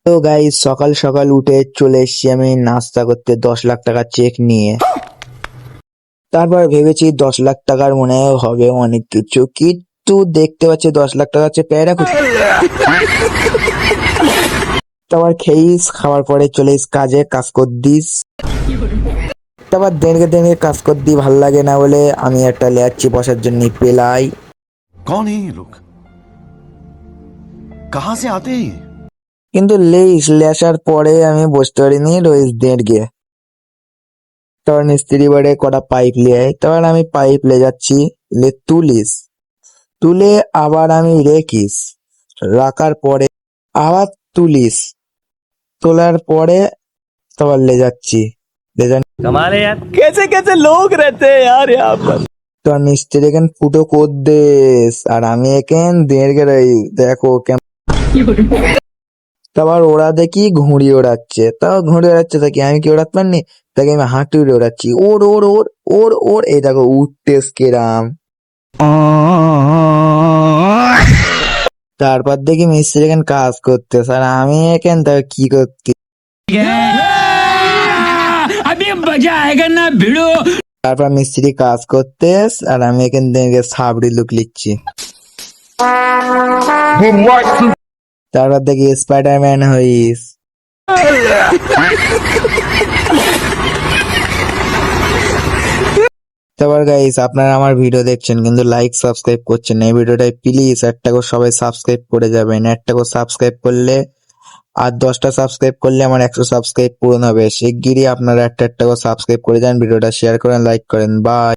তো গাইস, সকাল সকাল উঠে চলে এসেছি আমি নাস্তা করতে 10 লাখ টাকার চেক নিয়ে। তারপর ভেবেছি 10 লাখ টাকার মনে হয় হবে অনেক কিছু, কিন্তু দেখতে পাচ্ছি 10 লাখ টাকার চেয়ে প্যারা করছি। তারপর খেয়েছিস, খাওয়ার পরে চলে কাজে কাজ কর দিস। তারপর দেড়কে দেড়কে কাজ কর দি, ভাল লাগে না বলে আমি একটা লেয়াচ্ছি বসার জন্য পেলাই। कौन है ये लोग? कहां से आते हैं ये? কিন্তু লেসার পরে আমি বসতে পারিনি, রয়েছে দেড়কে। তারপর মিস্ত্রি বাড়ে কটা পাইপ লিয়ে আয়, তারপর আমি পাইপ লে যাচ্ছি, লে তুলিস, তুলে আবার আমি রেখিস, রাখার পরে আবার তুলিস, তোলার পরে তারপর লে যাচ্ছি, লে যান। कमाल है यार, कैसे कैसे लोग रहते हैं यार यहाँ पर। তো মিস্ত্রি এখান ফুটো কর দেস, আর আমি এখান দেড়কে রই দেখো কেমন। তারপর ওরা দেখি ঘুড়ি ওড়াচ্ছে, তাও ঘুড়ি ওড়াচ্ছে তাকে আমি কি ওড়াতে পারিনি, তাকে আমি হাঁটু উড়ে ওড়াচ্ছি, ওর ওর ওর ওর ওর এই দেখো উঠতেস কেরাম। তারপর দেখি মিস্ত্রি এখান কাজ করতে, আর আমি এখান তাকে কি করতে। अभी मजा आएगा ना भिड़ो। তারপর মিস্ত্রি কাজ করতে, আর আমি এখান থেকে সাবড়ি লুক লিখছি। তারপর দেখি স্পাইডারম্যান হইস। তারপর গাইস, আপনারা আমার ভিডিও দেখছেন কিন্তু লাইক সাবস্ক্রাইব করছেন না, এই ভিডিওটাই প্লিজ একটা করে সবাই সাবস্ক্রাইব করে যাবেন। একটা করে সাবস্ক্রাইব করলে আর 10টা সাবস্ক্রাইব করলে আমার 100 সাবস্ক্রাইব পূরণ হবে। শিগগিরই আপনারা একটা একটা করে সাবস্ক্রাইব করে যান, ভিডিওটা শেয়ার করেন, লাইক করেন। বাই।